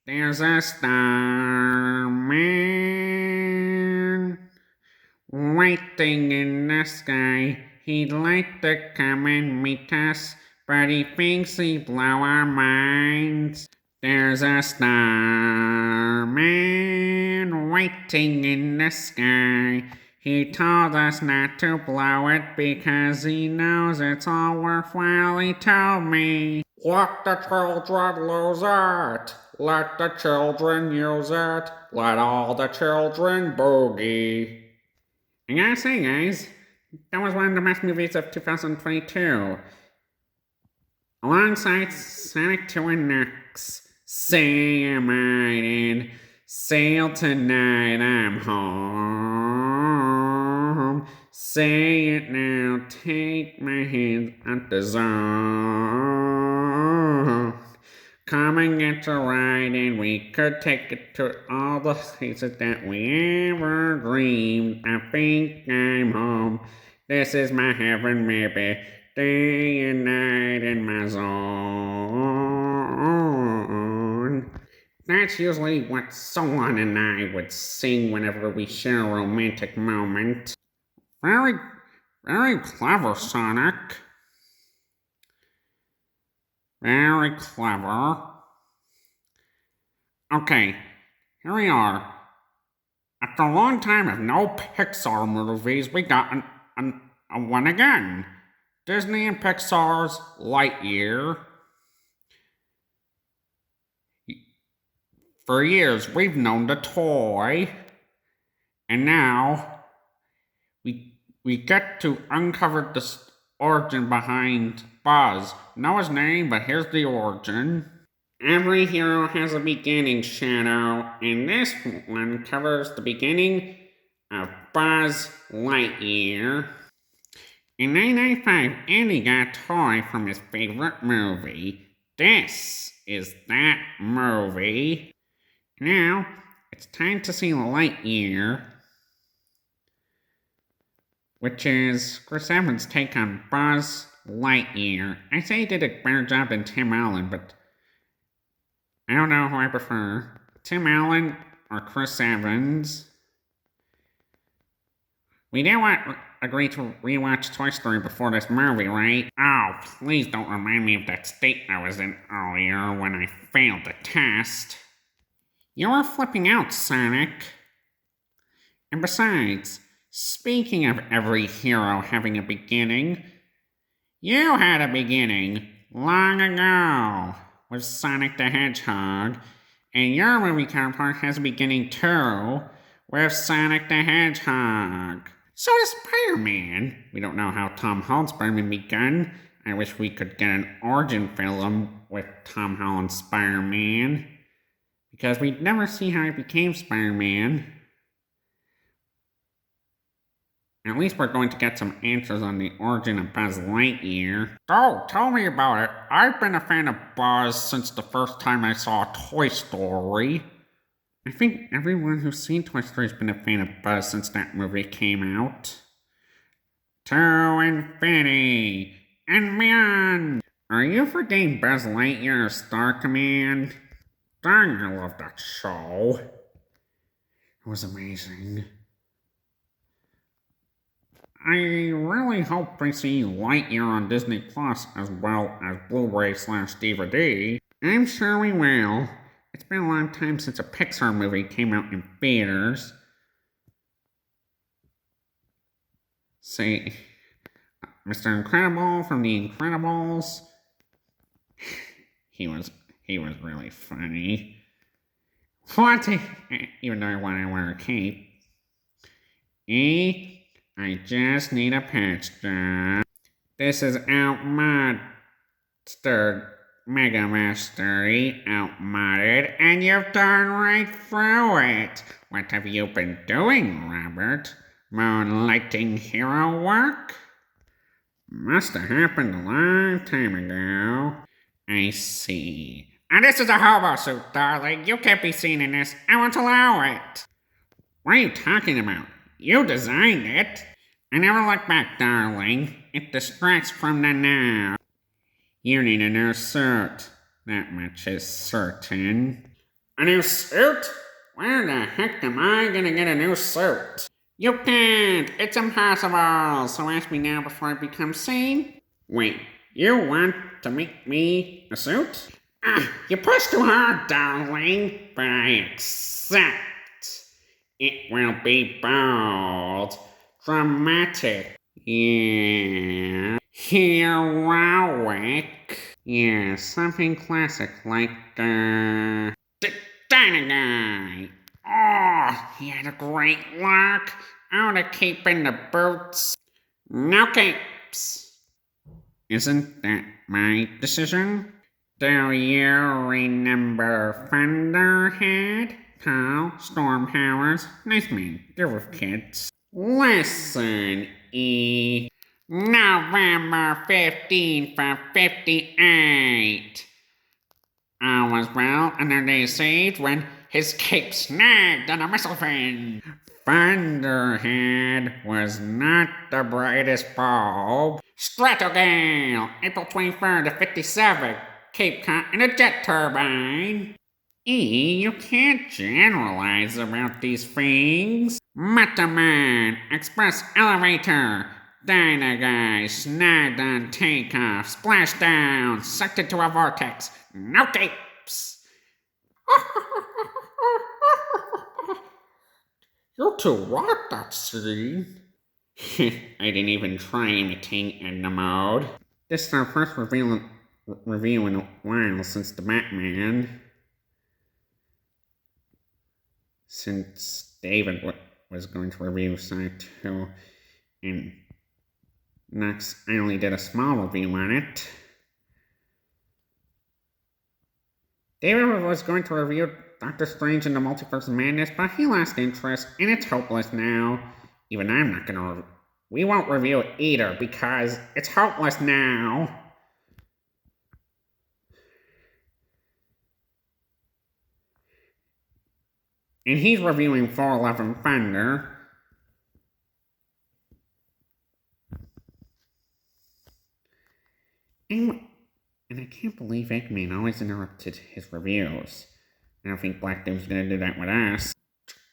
There's a starman waiting in the sky. He'd like to come and meet us, but he thinks he'd blow our minds. There's a starman waiting in the sky. He told us not to blow it because he knows it's all worthwhile, he told me. Let the children lose it. Let the children use it. Let all the children boogie. I gotta say, guys, that was one of the best movies of 2022. Alongside Sonic 2 and Knucks, say am I in, sail tonight, I'm home. Say it now, take my hand at the zone. Come and get a ride, and we could take it to all the places that we ever dreamed. I think I'm home. This is my heaven, maybe. Day and night in my zone. That's usually what Solon and I would sing whenever we share a romantic moment. Very, very clever, Sonic. Very clever. Okay, here we are. After a long time of no Pixar movies, we got a one again. Disney and Pixar's Lightyear. For years, we've known the toy. And now, we get to uncover the origin behind Buzz. Know his name, but here's the origin. Every hero has a beginning, Shadow, and this one covers the beginning of Buzz Lightyear. In 1995, Andy got a toy from his favorite movie. This is that movie. Now, it's time to see Lightyear, which is Chris Evans' take on Buzz Lightyear. I say he did a better job than Tim Allen, but I don't know who I prefer, Tim Allen or Chris Evans. We didn't agree to rewatch Toy Story before this movie, right? Oh, please don't remind me of that state I was in earlier when I failed the test. You were flipping out, Sonic. And besides, speaking of every hero having a beginning, you had a beginning long ago with Sonic the Hedgehog, and your movie counterpart has a beginning too with Sonic the Hedgehog. So does Spider-Man. We don't know how Tom Holland's Spider-Man begun. I wish we could get an origin film with Tom Holland's Spider-Man, because we'd never see how he became Spider-Man. At least we're going to get some answers on the origin of Buzz Lightyear. Oh, tell me about it. I've been a fan of Buzz since the first time I saw Toy Story. I think everyone who's seen Toy Story has been a fan of Buzz since that movie came out. To infinity and beyond. Are you forgetting Buzz Lightyear Star Command? Dang, I love that show. It was amazing. I really hope we see Lightyear on Disney Plus as well as Blu-ray/DVD. I'm sure we will. It's been a long time since a Pixar movie came out in theaters. Say, Mr. Incredible from The Incredibles. He was really funny. What? Even though I want to wear a cape. I just need a patch job. This is outmastered, Mega Mastery, outmodded, and you've done right through it. What have you been doing, Robert? Moonlighting hero work? Must have happened a long time ago. I see. And this is a hobo suit, darling. You can't be seen in this. I won't allow it. What are you talking about? You designed it. I never look back, darling. It distracts from the now. You need a new suit. That much is certain. A new suit? Where the heck am I gonna get a new suit? You can't! It's impossible! So ask me now before I become sane? Wait, you want to make me a suit? You pushed too hard, darling, but I accept. It will be bold, dramatic, yeah, heroic. Yeah, something classic like, Dynamite! Oh, he had a great look. Oh, the cape and the boots. No capes. Isn't that my decision? Do you remember Thunderhead? Tall, storm powers, nice man, good with kids. Listen, E. November 15th of 58. All was well, another day saved when his cape snagged on a missile fin. Thunderhead was not the brightest bulb. Stratogale, April 23rd of 57. Cape caught in a jet turbine. You can't generalize about these things. Metaman, Express Elevator, Dynaguy, snagged on takeoff, splashed down, sucked into a vortex, no capes. You're too rock that scene. I didn't even try imitating Edna Mode. This is our first review in a while since the Batman. Since David was going to review Side 2, and next I only did a small review on it. David was going to review Doctor Strange and the Multiverse of Madness, but he lost interest, and it's hopeless now. Even I'm not gonna we won't review it either, because it's hopeless now. And he's reviewing 411 Thunder. And I can't believe Eggman always interrupted his reviews. I don't think Black Doom's gonna do that with us.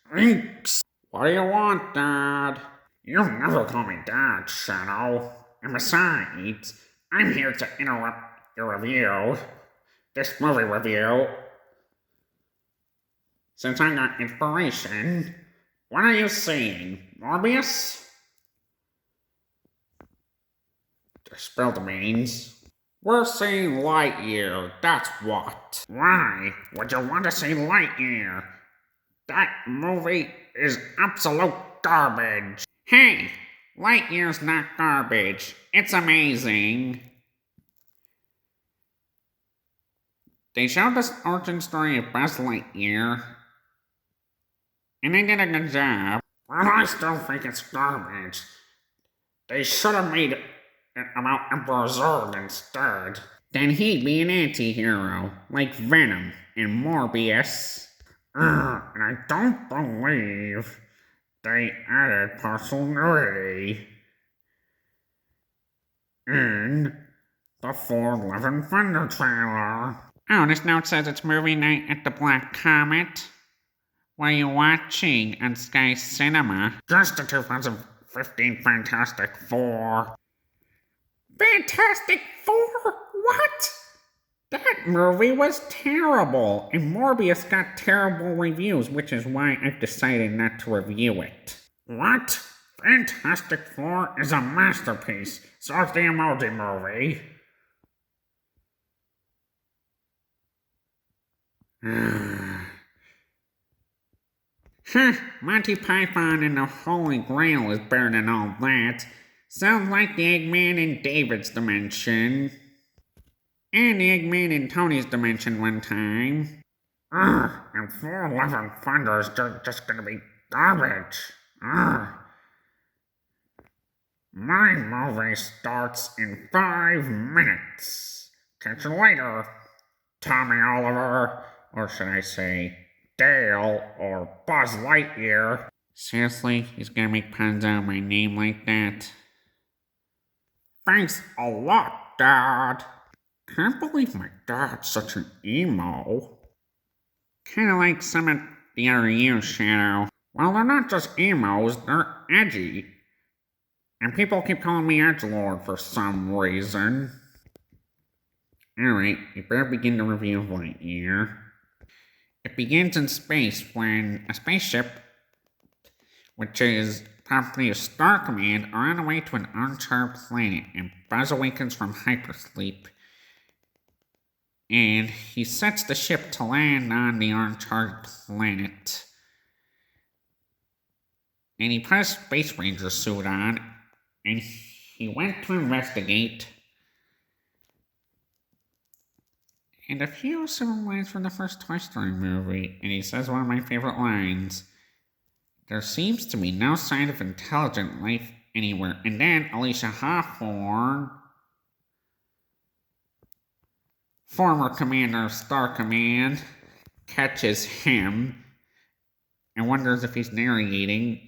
Drinks! What do you want, Dad? You never call me Dad, Shadow. And besides, I'm here to interrupt your review. This movie review. Since I got inspiration, what are you saying, Morbius? Spill the beans. We're saying Lightyear, that's what. Why would you want to say Lightyear? That movie is absolute garbage. Hey, Lightyear's not garbage. It's amazing. They showed the origin story of Buzz Lightyear, and they did a good job. But I still think it's garbage. They should have made it about Emperor Zurg instead. Then he'd be an anti-hero, like Venom and Morbius. And I don't believe they added partial nudity in the 411 Thunder trailer. Oh, this note says it's movie night at the Black Comet. What are you watching on Sky Cinema? Just the 2015 Fantastic Four. Fantastic Four? What? That movie was terrible, and Morbius got terrible reviews, which is why I've decided not to review it. What? Fantastic Four is a masterpiece, so is the Emoji Movie. Monty Python and the Holy Grail is better than all that. Sounds like the Eggman in David's dimension. And the Eggman in Tony's dimension one time. And 411 Thunder is just gonna be garbage. My movie starts in 5 minutes. Catch you later, Tommy Oliver. Or should I say, Dale or Buzz Lightyear. Seriously? He's gonna make puns out my name like that? Thanks a lot, Dad. Can't believe my dad's such an emo. Kinda like some of the other you, Shadow. Well, they're not just emos, they're edgy. And people keep calling me Edgelord for some reason. Alright, we better begin the review of Lightyear. It begins in space when a spaceship, which is probably a Star Command, are on the way to an uncharted planet, and Buzz awakens from hypersleep. And he sets the ship to land on the uncharted planet. And he put a Space Ranger suit on, and he went to investigate. And a few similar lines from the first Toy Story movie, and he says one of my favorite lines. There seems to be no sign of intelligent life anywhere. And then Alicia Hawthorne, former commander of Star Command, catches him and wonders if he's narrating.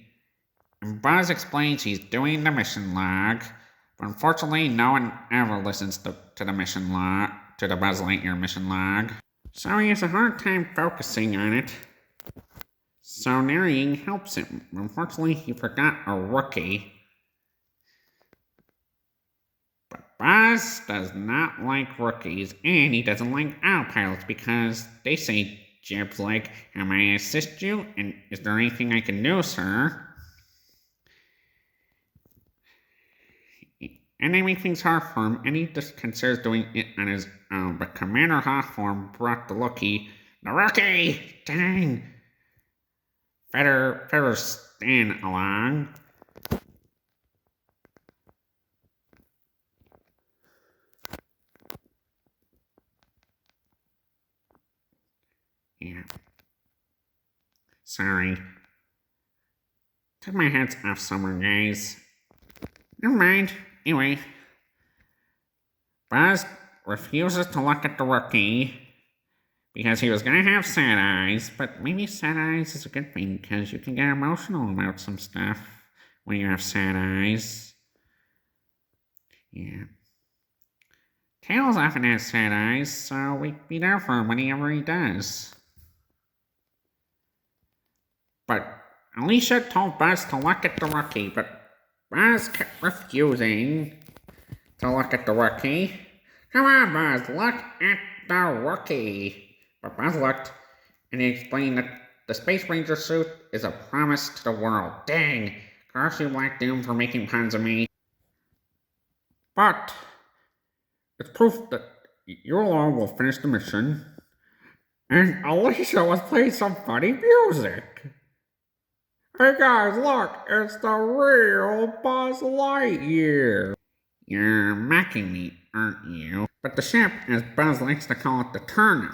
And Buzz explains he's doing the mission log, but unfortunately no one ever listens to the mission log, to the Buzz Lightyear mission log. So he has a hard time focusing on it. So narrating helps him. Unfortunately, he forgot a rookie. But Buzz does not like rookies, and he doesn't like autopilots because they say jibs like, "Am I assist you? And is there anything I can do, sir?" And they make things hard for him, and he just considers doing it on his own. But Commander Hawthorne brought the rookie. Dang! Better stand along. Yeah. Sorry. Took my heads off somewhere, guys. Never mind. Anyway. Buzz refuses to look at the rookie because he was gonna have sad eyes, but maybe sad eyes is a good thing because you can get emotional about some stuff when you have sad eyes. Yeah. Tails often has sad eyes, so we'd be there for him whenever he does. But Alicia told Buzz to look at the rookie, but Buzz kept refusing to look at the rookie. Come on, Buzz, look at the rookie. But Buzz looked, and he explained that the Space Ranger suit is a promise to the world. Dang, curse you, Black Doom, for making puns of me. But it's proof that you alone will finish the mission. And Alicia was playing some funny music. Hey guys, look, it's the real Buzz Lightyear. You're mocking me, aren't you? But the ship, as Buzz likes to call it, the turnip.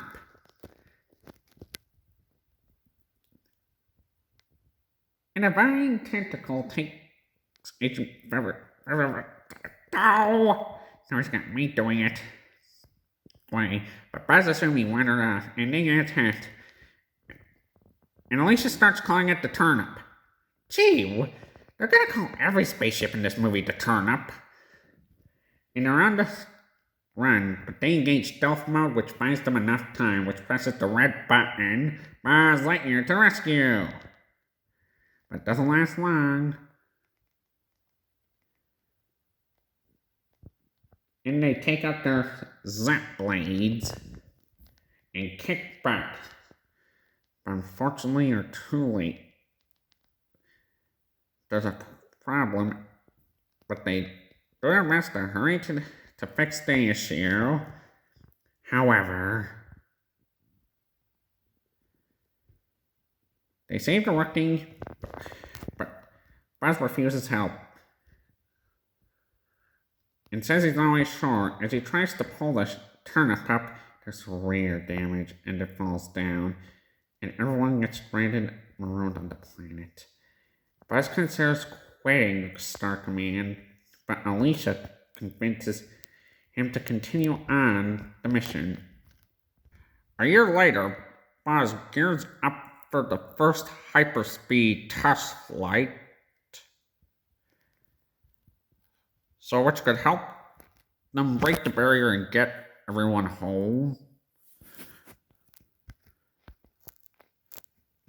And a vine tentacle takes Agent Oh! Now he's got me doing it. Why? But Buzz assumed he wandered off, and they get attacked. And Alicia starts calling it the turnip. Gee, they're gonna call every spaceship in this movie the turnip. And they're on the run, but they engage stealth mode, which buys them enough time, which presses the red button. Buzz Lightyear to rescue! But it doesn't last long. And they take out their zap blades and kick butt. But unfortunately, you're too late. There's a problem, but they do their best to hurry to fix the issue. However, they save the rookie, but Buzz refuses help and says he's not always sure. As he tries to pull the turnip up, there's rare damage and it falls down, and everyone gets stranded marooned on the planet. Buzz considers quitting Star Command, but Alicia convinces him to continue on the mission. A year later, Buzz gears up for the first hyperspeed test flight, so which could help them break the barrier and get everyone home.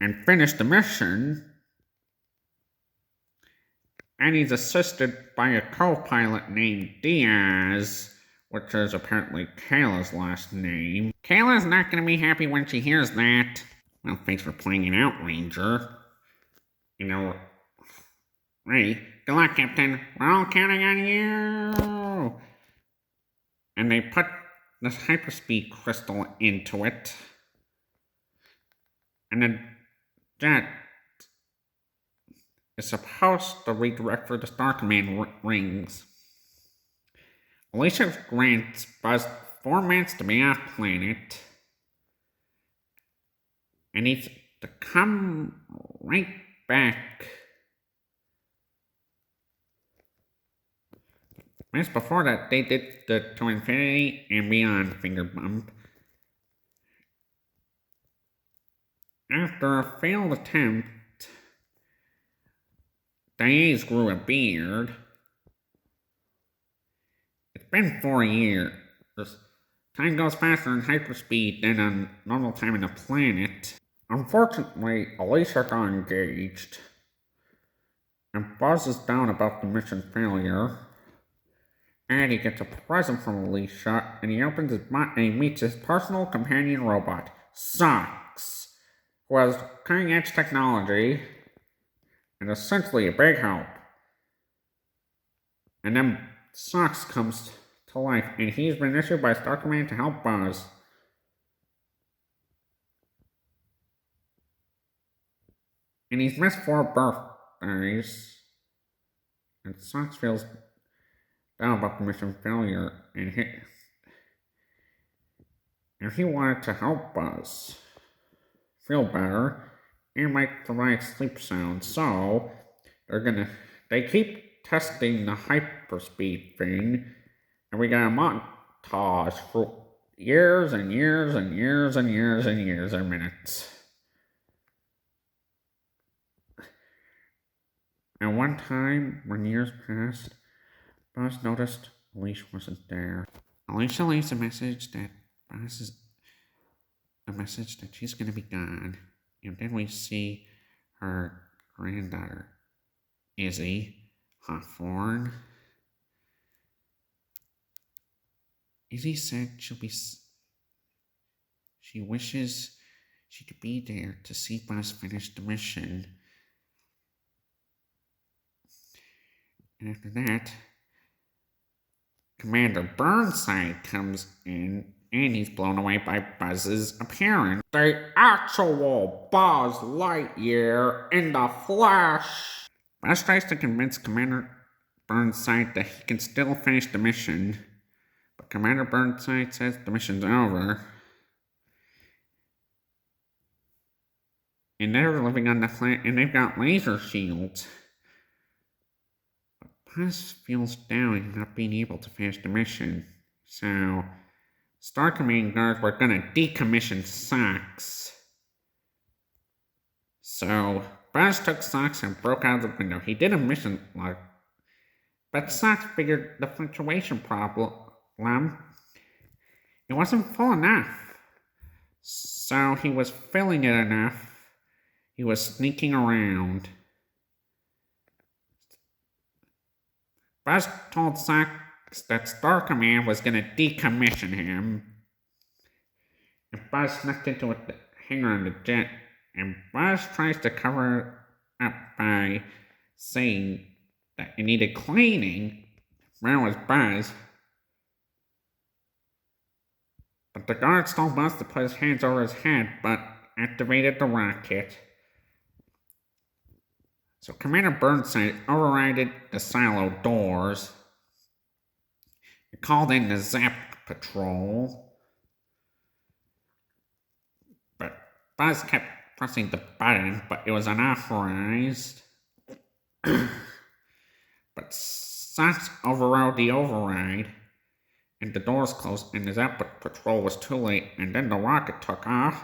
and finish the mission. And he's assisted by a co-pilot named Diaz, which is apparently Kayla's last name. Kayla's not gonna be happy when she hears that. Well, thanks for playing it out, Ranger. You know, hey, good luck, Captain. We're all counting on you. And they put this hyperspeed crystal into it. And then that is supposed to redirect for the Star Command rings. Alicia grants Buzz 4 minutes to be off planet. And he's to come right back. Just before that, they did the To Infinity and Beyond finger bump. After a failed attempt, Diaz grew a beard. It's been 4 years. Time goes faster in hyperspeed than on normal time on the planet. Unfortunately, Alicia got engaged. And Buzz is down about the mission failure. And he gets a present from Alicia, and he opens his and he meets his personal companion robot, Socks, who has cutting-edge technology and essentially a big help. And then Socks comes to life, and he's been issued by Star Command to help Buzz. And he's missed 4 birthdays, and Socks feels down about the mission failure, and he wanted to help Buzz feel better and make the right sleep sound. So they keep testing the hyperspeed thing, and we got a montage for years and years and years and years and years and minutes. And one time, when years passed, Buzz noticed Alicia wasn't there. Alicia leaves a message that she's gonna be gone. And then we see her granddaughter, Izzy Hawthorne. Izzy said she wishes she could be there to see Buzz finish the mission. And after that, Commander Burnside comes in, and he's blown away by Buzz's appearance. The actual Buzz Lightyear in the flesh! Buzz tries to convince Commander Burnside that he can still finish the mission, but Commander Burnside says the mission's over. And they're living on the planet, and they've got laser shields. Buzz feels down not being able to finish the mission, so Star Command guards were gonna decommission Socks. So Buzz took Socks and broke out the window. He did a mission log, but Socks figured the fluctuation problem. It wasn't full enough, so he was filling it enough. He was sneaking around. Buzz told Socks that Star Command was going to decommission him. And Buzz snuck into a hangar on the jet, and Buzz tries to cover it up by saying that it needed cleaning. Where was Buzz? But the guards told Buzz to put his hands over his head, but activated the rocket. So Commander Burnside overrided the silo doors. He called in the Zap Patrol. But Buzz kept pressing the button, but it was unauthorized. But Socks overrode the override, and the doors closed, and the Zap Patrol was too late, and then the rocket took off.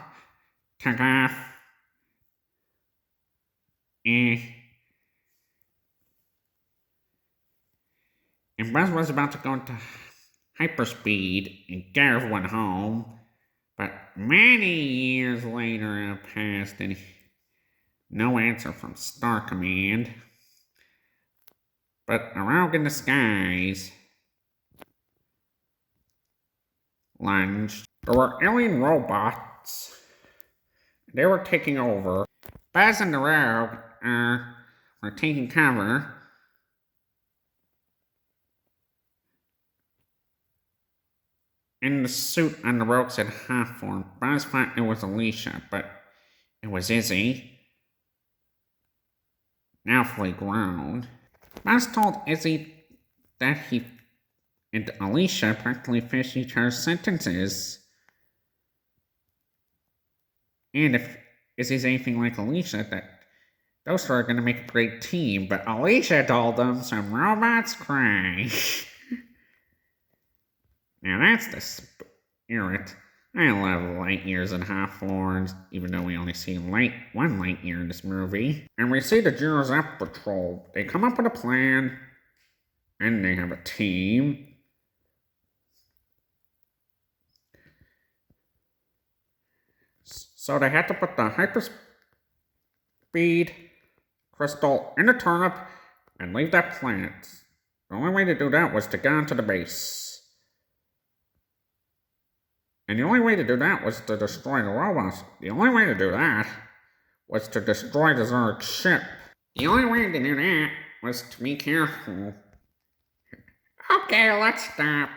And Buzz was about to go into hyperspeed and get everyone home, but many years later have passed, and No answer from Star Command. But a rogue in disguise lunged. There were alien robots. They were taking over. Baz and the rogue were taking cover. In the suit on the rogue said half form. Baz thought it was Alicia, but it was Izzy. Now fully grown. Baz told Izzy that he and Alicia practically finished each other's sentences. And if Izzy's anything like Alicia, that those two are going to make a great team. But Alicia told them some robots cry. Now that's the spirit. I love Lightyears and Half-Forms, even though we only see one Lightyear in this movie. And we see the Juniors F Patrol. They come up with a plan, and they have a team. So they had to put the hyperspeed crystal in the turnip and leave that planet. The only way to do that was to get onto the base. And the only way to do that was to destroy the robots. The only way to do that was to destroy the Zerg ship. The only way to do that was to be careful. Okay, let's stop.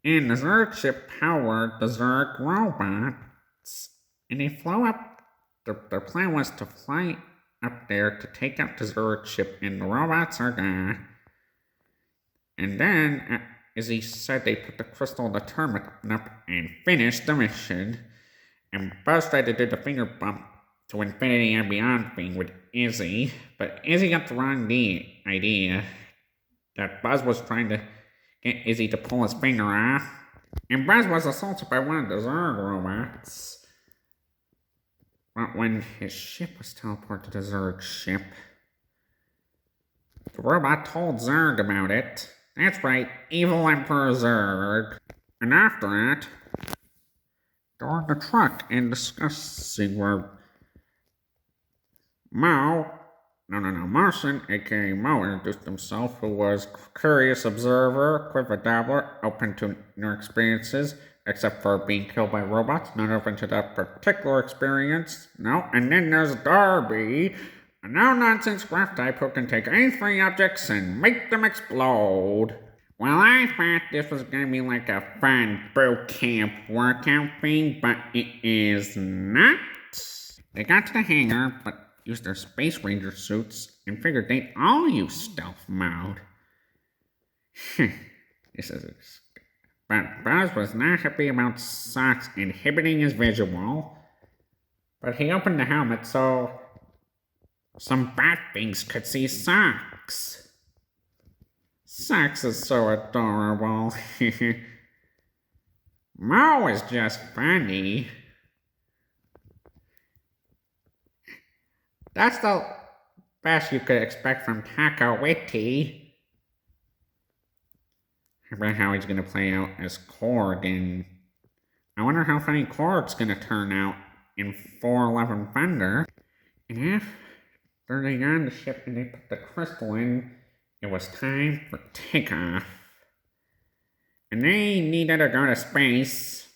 And the Zerg ship powered the Zerg robots. And they flew up. Their plan was to fly up there to take out the Zerg ship, and the robots are gone. And then, as he said, they put the crystal in the turnip and finished the mission. And Buzz tried to do the finger bump to infinity and beyond thing with Izzy, but Izzy got the wrong idea. That Buzz was trying to get Izzy to pull his finger off. And Buzz was assaulted by one of the Zerg robots. But when his ship was teleported to the Zerg ship, the robot told Zerg about it. That's right, evil Emperor Zerg. And after that, they're in the truck and discussing where Martian, aka Mo, introduced himself, who was curious observer, quiver dabbler, open to new experiences, except for being killed by robots, not open to that particular experience. No, and then there's Darby, a no-nonsense graph type who can take any three objects and make them explode. Well, I thought this was gonna be like a fun boot camp workout thing, but it is not. They got to the hangar, but used their Space Ranger suits and figured they'd all use stealth mode. But Buzz was not happy about Socks inhibiting his visual, but he opened the helmet so some bad things could see Socks. Socks is so adorable. Mo is just funny. That's the best you could expect from Taco Witty. I bet how he's gonna play out as Korg, and I wonder how funny Korg's gonna turn out in 411 Thunder. And after they got on the ship and they put the crystal in, it was time for takeoff. And they needed to go to space.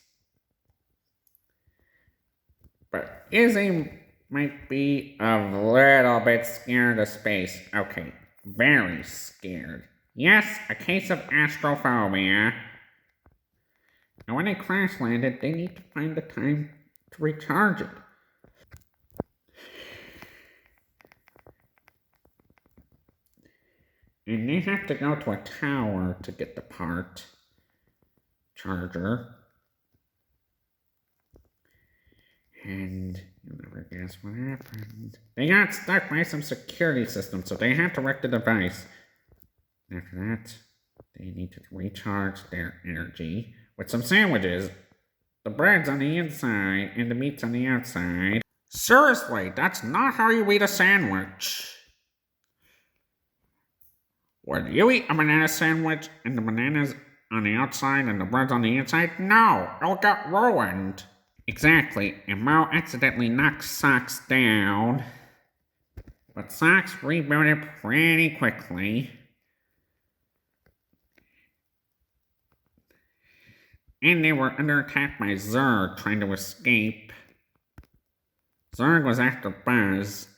But Izzy might be a little bit scared of space. Okay, very scared. Yes, a case of astrophobia. And when they crash landed, they need to find the time to recharge it. And they have to go to a tower to get the part. Charger. And you'll never guess what happened. They got stuck by some security system, so they have to wreck the device. After that, they need to recharge their energy with some sandwiches. The bread's on the inside and the meat's on the outside. Seriously, that's not how you eat a sandwich. Would you eat a banana sandwich and the banana's on the outside and the bread's on the inside? No, it'll get ruined. Exactly, and Mo accidentally knocked Socks down, but Socks rebooted pretty quickly. And they were under attack by Zurg trying to escape. Zurg was after Buzz,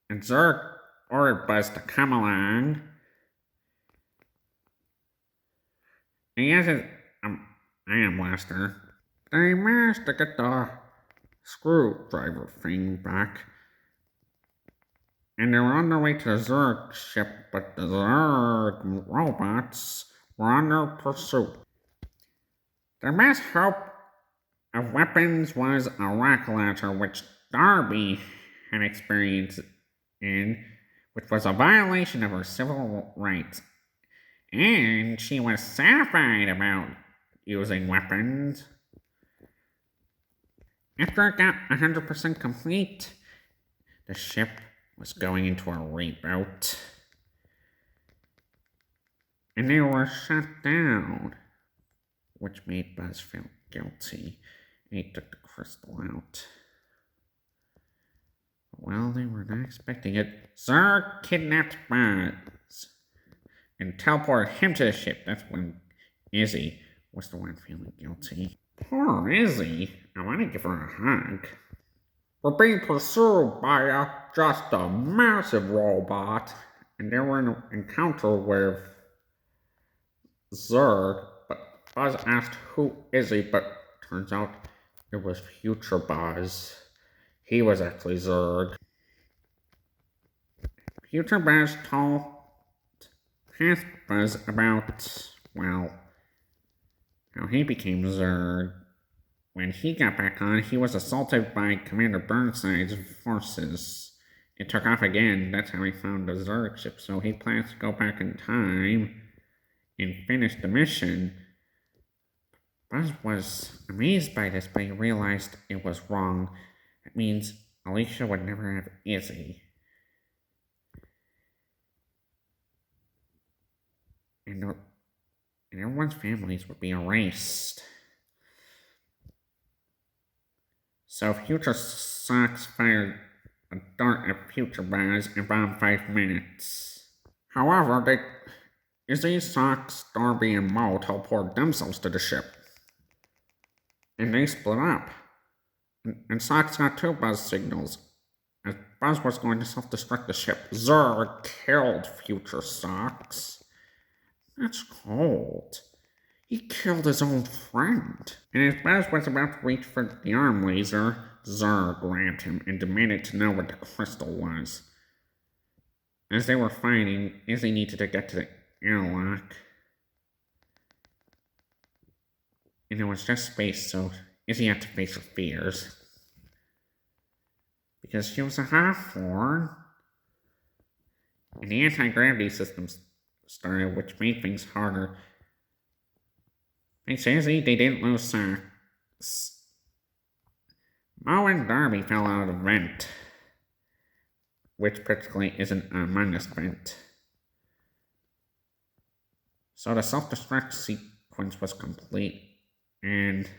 and Zurg ordered Buzz to come along. And he has his iron blaster. They managed to get the screwdriver thing back. And they were on their way to the Zurg ship, but the Zurg robots were on their pursuit. Their best hope of weapons was a rocket launcher, which Darby had experience in, which was a violation of her civil rights. And she was satisfied about using weapons. After it got 100% complete, the ship was going into a reboot. And they were shut down, which made Buzz feel guilty. And he took the crystal out. Well, they were not expecting it. Zurg kidnapped Buzz and teleported him to the ship. That's when Izzy was the one feeling guilty. Poor Izzy. I want to give her a hug. We're being pursued by just a massive robot. And they were in an encounter with Zurg, but Buzz asked who Izzy, but turns out it was future Buzz. He was actually Zurg. Future Buzz told past Buzz about, well, how he became Zurg. When he got back on, he was assaulted by Commander Burnside's forces. It took off again. That's how he found the Zurg ship. So he plans to go back in time and finish the mission. Buzz was amazed by this, but he realized it was wrong. It means Alicia would never have Izzy. And everyone's families would be erased. So Future Socks fired a dart at Future Buzz in about 5 minutes. However, Izzy, Socks, Darby, and Mo teleported themselves to the ship. And they split up. And Socks got 2 Buzz signals. As Buzz was going to self-destruct the ship, Zurg killed Future Socks. That's cold. He killed his own friend. And as Buzz was about to reach for the arm laser, Zurg grabbed him and demanded to know what the crystal was. As they were fighting, Izzy needed to get to the airlock. And it was just space, so Izzy had to face her fears. Because she was a half-form. And the anti-gravity system started, which made things harder. Thanks to Izzy, they didn't lose Socks. Mo and Darby fell out of the vent, which practically isn't a Among Us vent. So the self-destruct sequence was complete, and the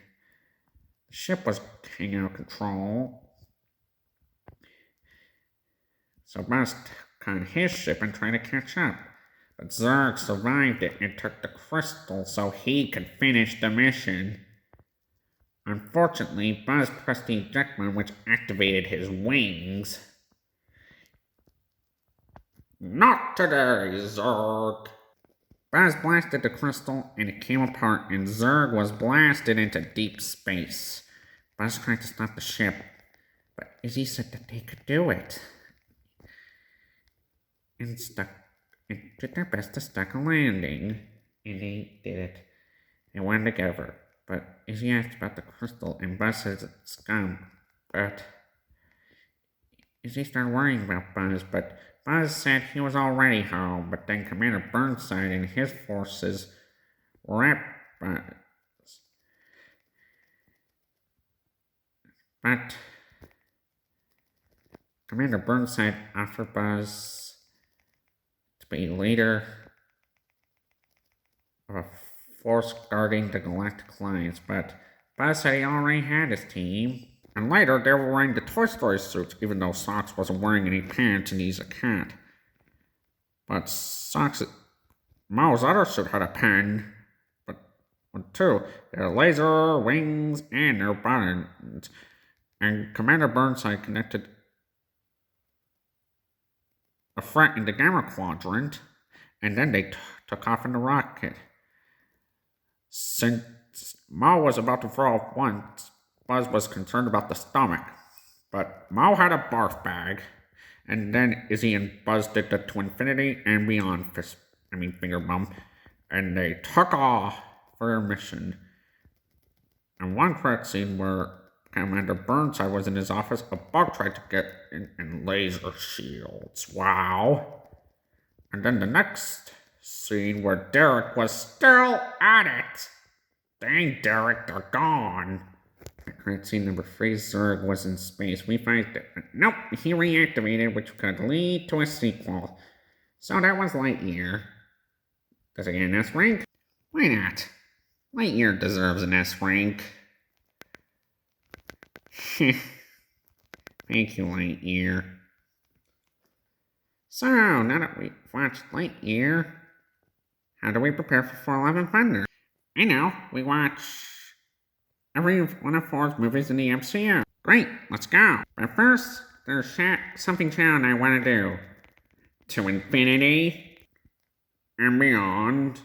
ship was hanging out of control. So Buzz caught his ship and tried to catch up. But Zurg survived it and took the crystal so he could finish the mission. Unfortunately, Buzz pressed the eject button, which activated his wings. Not today, Zurg! Buzz blasted the crystal and it came apart, and Zurg was blasted into deep space. Buzz tried to stop the ship, but Izzy said that they could do it. And did their best to stuck a landing. And they did it. They wanted to get over. But Izzy asked about the crystal, and Buzz says it's scum. But Izzy started worrying about Buzz, but Buzz said he was already home. But then Commander Burnside and his forces were at Buzz. But Commander Burnside offered Buzz to be leader of a force guarding the Galactic Alliance, but Buzz said he already had his team. And later, they were wearing the Toy Story suits, even though Socks wasn't wearing any pants and he's a cat. But Mo's other suit had a pen, but two, their laser, wings, and their buttons. And Commander Burnside connected a threat in the Gamma Quadrant, and then they took off in the rocket. Since Mo was about to throw off once, Buzz was concerned about the stomach. But Mo had a barf bag, and then Izzy and Buzz did the to infinity and beyond finger bump, and they took off for their mission. And one credit scene where Commander Burnside was in his office, a bug tried to get in laser shields. Wow. And then the next scene where Derek was still at it. Dang, Derek, they're gone. Credit scene number 3, Zurg was in space. We find that, nope, he reactivated, which could lead to a sequel. So that was Lightyear. Does it get an S rank? Why not? Lightyear deserves an S rank. Thank you, Lightyear. So, now that we've watched Lightyear, how do we prepare for 411 Thunder? I know, we watch every one of 4's movies in the MCU. Great, let's go. But first, there's something I want to do. To infinity and beyond.